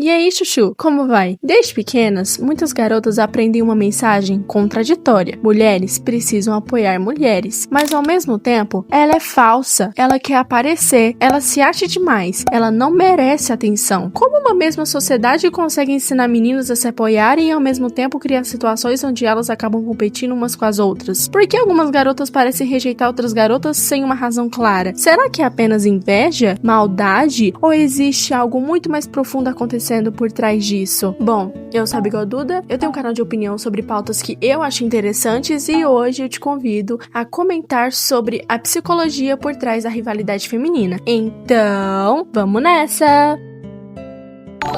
E aí, Chuchu, como vai? Desde pequenas, muitas garotas aprendem uma mensagem contraditória. Mulheres precisam apoiar mulheres. Mas ao mesmo tempo, ela é falsa. Ela quer aparecer. Ela se acha demais. Ela não merece atenção. Como uma mesma sociedade consegue ensinar meninas a se apoiarem e ao mesmo tempo criar situações onde elas acabam competindo umas com as outras? Por que algumas garotas parecem rejeitar outras garotas sem uma razão clara? Será que é apenas inveja? Maldade? Ou existe algo muito mais profundo acontecendo por trás disso? Bom, eu sou a Bigoduda, eu tenho um canal de opinião sobre pautas que eu acho interessantes e hoje eu te convido a comentar sobre a psicologia por trás da rivalidade feminina. Então, vamos nessa!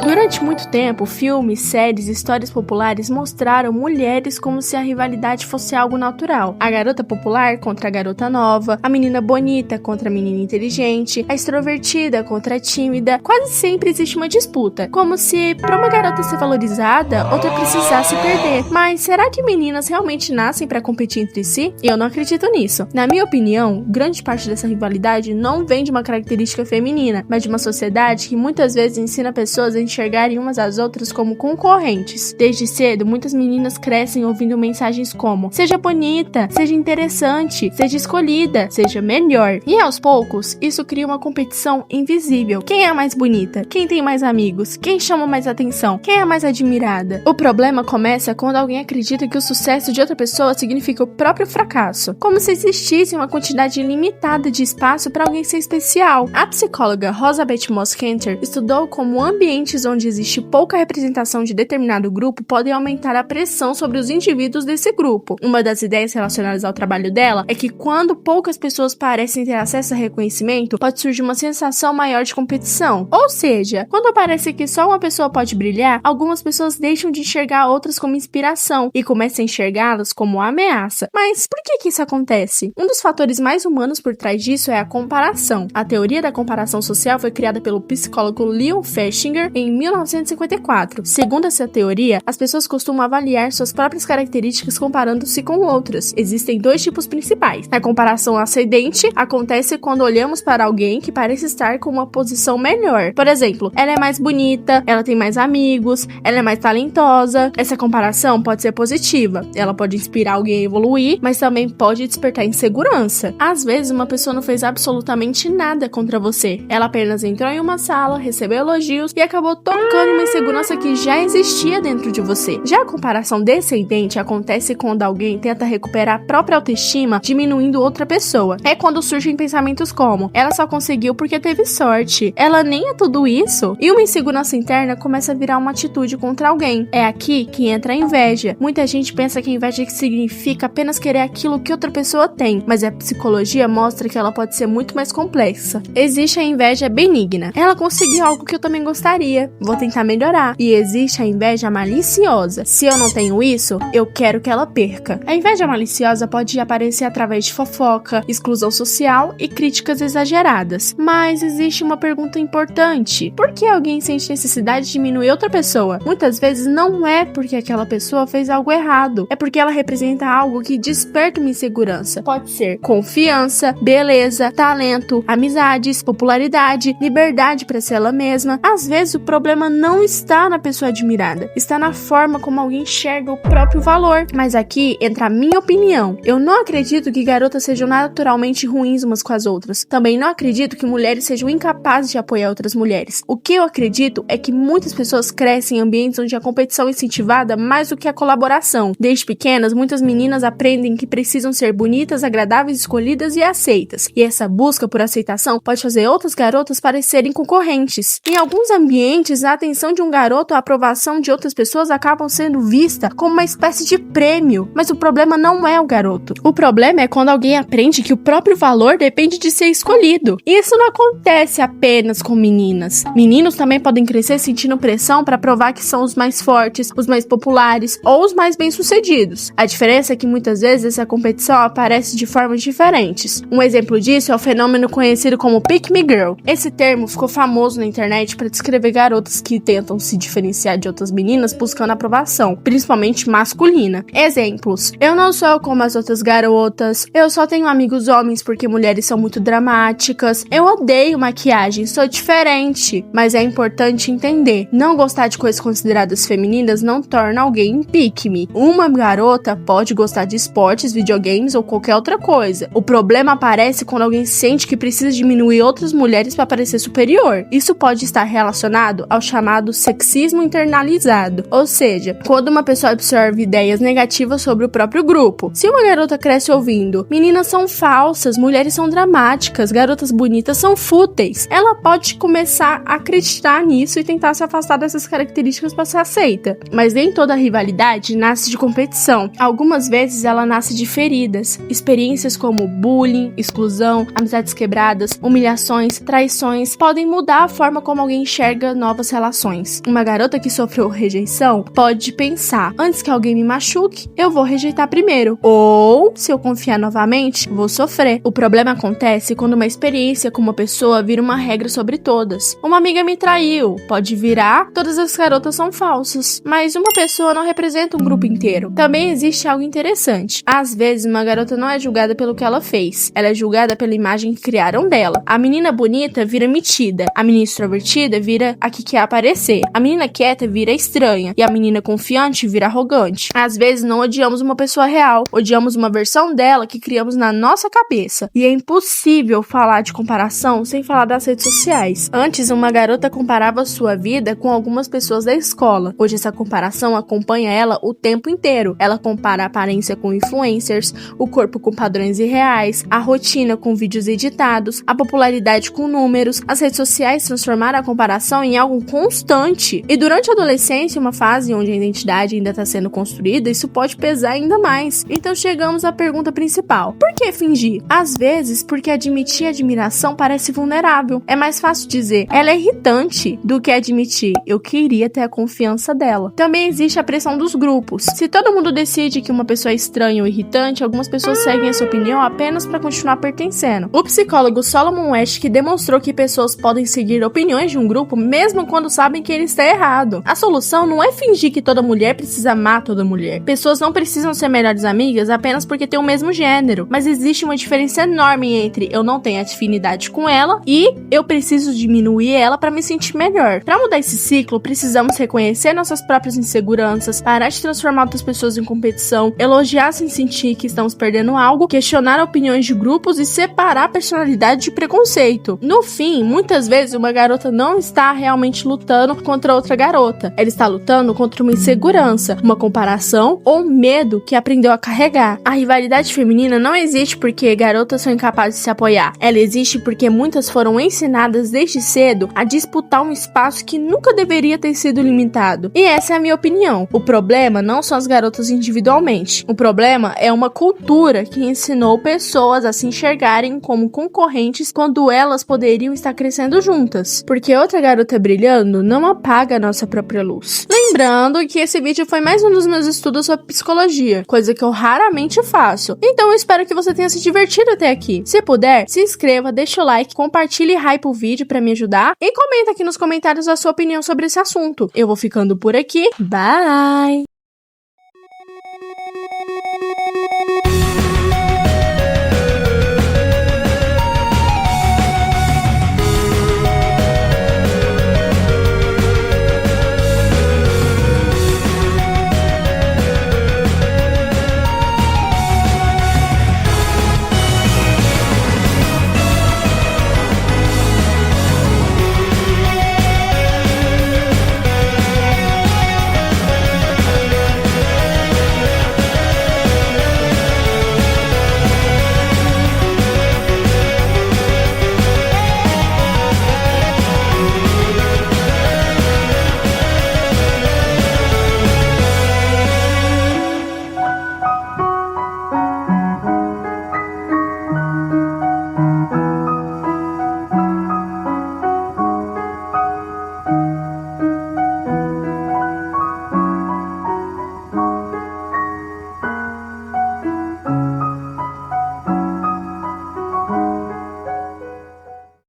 Durante muito tempo, filmes, séries e histórias populares mostraram mulheres como se a rivalidade fosse algo natural. A garota popular contra a garota nova, a menina bonita contra a menina inteligente, a extrovertida contra a tímida. Quase sempre existe uma disputa, como se para uma garota ser valorizada, outra precisasse perder. Mas será que meninas realmente nascem para competir entre si? Eu não acredito nisso. Na minha opinião, grande parte dessa rivalidade não vem de uma característica feminina, mas de uma sociedade que muitas vezes ensina pessoas a enxergarem umas às outras como concorrentes. Desde cedo, muitas meninas crescem ouvindo mensagens como: seja bonita, seja interessante, seja escolhida, seja melhor. E aos poucos, isso cria uma competição invisível. Quem é a mais bonita? Quem tem mais amigos? Quem chama mais atenção? Quem é a mais admirada? O problema começa quando alguém acredita que o sucesso de outra pessoa significa o próprio fracasso, como se existisse uma quantidade ilimitada de espaço para alguém ser especial. A psicóloga Rosabeth Moss Kanter estudou como ambientes onde existe pouca representação de determinado grupo podem aumentar a pressão sobre os indivíduos desse grupo. Uma das ideias relacionadas ao trabalho dela é que quando poucas pessoas parecem ter acesso a reconhecimento, pode surgir uma sensação maior de competição. Ou seja, quando parece que só uma pessoa pode brilhar, algumas pessoas deixam de enxergar outras como inspiração e começam a enxergá-las como ameaça. Mas por que isso acontece? Um dos fatores mais humanos por trás disso é a comparação. A teoria da comparação social foi criada pelo psicólogo Leon Festinger em 1954. Segundo essa teoria, as pessoas costumam avaliar suas próprias características comparando-se com outras. Existem dois tipos principais. A comparação ascendente acontece quando olhamos para alguém que parece estar com uma posição melhor. Por exemplo, ela é mais bonita, ela tem mais amigos, ela é mais talentosa. Essa comparação pode ser positiva. Ela pode inspirar alguém a evoluir, mas também pode despertar insegurança. Às vezes, uma pessoa não fez absolutamente nada contra você. Ela apenas entrou em uma sala, recebeu elogios e acabou tocando uma insegurança que já existia dentro de você. Já a comparação descendente acontece quando alguém tenta recuperar a própria autoestima, diminuindo outra pessoa. É quando surgem pensamentos como: ela só conseguiu porque teve sorte, ela nem é tudo isso. E uma insegurança interna começa a virar uma atitude contra alguém. É aqui que entra a inveja. Muita gente pensa que a inveja significa apenas querer aquilo que outra pessoa tem, mas a psicologia mostra que ela pode ser muito mais complexa. Existe a inveja benigna. Ela conseguiu algo que eu também gostaria, vou tentar melhorar. E existe a inveja maliciosa. Se eu não tenho isso, eu quero que ela perca. A inveja maliciosa pode aparecer através de fofoca, exclusão social e críticas exageradas. Mas existe uma pergunta importante: por que alguém sente necessidade de diminuir outra pessoa? Muitas vezes não é porque aquela pessoa fez algo errado, é porque ela representa algo que desperta uma insegurança. Pode ser confiança, beleza, talento, amizades, popularidade, liberdade para ser ela mesma. Às vezes o problema não está na pessoa admirada, está na forma como alguém enxerga o próprio valor. Mas aqui entra a minha opinião. Eu não acredito que garotas sejam naturalmente ruins umas com as outras. Também não acredito que mulheres sejam incapazes de apoiar outras mulheres. O que eu acredito é que muitas pessoas crescem em ambientes onde a competição é incentivada mais do que a colaboração. Desde pequenas, muitas meninas aprendem que precisam ser bonitas, agradáveis, escolhidas e aceitas. E essa busca por aceitação pode fazer outras garotas parecerem concorrentes. Em alguns ambientes, a atenção de um garoto, a aprovação de outras pessoas acabam sendo vista como uma espécie de prêmio. Mas o problema não é o garoto. O problema é quando alguém aprende que o próprio valor depende de ser escolhido. E isso não acontece apenas com meninas. Meninos também podem crescer sentindo pressão para provar que são os mais fortes, os mais populares ou os mais bem-sucedidos. A diferença é que muitas vezes essa competição aparece de formas diferentes. Um exemplo disso é o fenômeno conhecido como Pick Me Girl. Esse termo ficou famoso na internet para descrever garotas que tentam se diferenciar de outras meninas buscando aprovação, principalmente masculina. Exemplos: eu não sou como as outras garotas, eu só tenho amigos homens porque mulheres são muito dramáticas, eu odeio maquiagem, sou diferente. Mas é importante entender, não gostar de coisas consideradas femininas não torna alguém pick-me. Uma garota pode gostar de esportes, videogames ou qualquer outra coisa. O problema aparece quando alguém sente que precisa diminuir outras mulheres para parecer superior. Isso pode estar relacionado ao chamado sexismo internalizado, ou seja, quando uma pessoa absorve ideias negativas sobre o próprio grupo. Se uma garota cresce ouvindo meninas são falsas, mulheres são dramáticas, garotas bonitas são fúteis, ela pode começar a acreditar nisso e tentar se afastar dessas características para ser aceita. Mas nem toda rivalidade nasce de competição. Algumas vezes ela nasce de feridas, experiências como bullying, exclusão, amizades quebradas, humilhações, traições podem mudar a forma como alguém enxerga novas relações. Uma garota que sofreu rejeição pode pensar: antes que alguém me machuque, eu vou rejeitar primeiro. Ou, se eu confiar novamente, vou sofrer. O problema acontece quando uma experiência com uma pessoa vira uma regra sobre todas. Uma amiga me traiu, pode virar: todas as garotas são falsas. Mas uma pessoa não representa um grupo inteiro. Também existe algo interessante. Às vezes, uma garota não é julgada pelo que ela fez, ela é julgada pela imagem que criaram dela. A menina bonita vira metida, a menina extrovertida vira a que quer aparecer, a menina quieta vira estranha e a menina confiante vira arrogante. Às vezes não odiamos uma pessoa real, odiamos uma versão dela que criamos na nossa cabeça. E é impossível falar de comparação sem falar das redes sociais. Antes, uma garota comparava sua vida com algumas pessoas da escola. Hoje essa comparação acompanha ela o tempo inteiro. Ela compara a aparência com influencers, o corpo com padrões irreais, a rotina com vídeos editados, a popularidade com números. As redes sociais transformaram a comparação em algo constante. E durante a adolescência, uma fase onde a identidade ainda está sendo construída, isso pode pesar ainda mais. Então chegamos à pergunta principal: por que fingir? Às vezes, porque admitir admiração parece vulnerável. É mais fácil dizer ela é irritante do que admitir eu queria ter a confiança dela. Também existe a pressão dos grupos. Se todo mundo decide que uma pessoa é estranha ou irritante, algumas pessoas seguem essa opinião apenas para continuar pertencendo. O psicólogo Solomon Asch demonstrou que pessoas podem seguir opiniões de um grupo mesmo quando sabem que ele está errado. A solução não é fingir que toda mulher precisa amar toda mulher. Pessoas não precisam ser melhores amigas apenas porque têm o mesmo gênero, mas existe uma diferença enorme entre eu não tenho afinidade com ela e eu preciso diminuir ela para me sentir melhor. Para mudar esse ciclo, precisamos reconhecer nossas próprias inseguranças, parar de transformar outras pessoas em competição, elogiar sem sentir que estamos perdendo algo, questionar opiniões de grupos e separar a personalidade de preconceito. No fim, muitas vezes uma garota não está realmente lutando contra outra garota. Ela está lutando contra uma insegurança, uma comparação ou medo que aprendeu a carregar. A rivalidade feminina não existe porque garotas são incapazes de se apoiar. Ela existe porque muitas foram ensinadas desde cedo a disputar um espaço que nunca deveria ter sido limitado. E essa é a minha opinião. O problema não são as garotas individualmente. O problema é uma cultura que ensinou pessoas a se enxergarem como concorrentes quando elas poderiam estar crescendo juntas. Porque outra garota brilhando não apaga a nossa própria luz. Lembrando que esse vídeo foi mais um dos meus estudos sobre psicologia, coisa que eu raramente faço. Então eu espero que você tenha se divertido até aqui. Se puder, se inscreva, deixa o like, compartilhe e hype o vídeo pra me ajudar e comenta aqui nos comentários a sua opinião sobre esse assunto. Eu vou ficando por aqui. Bye!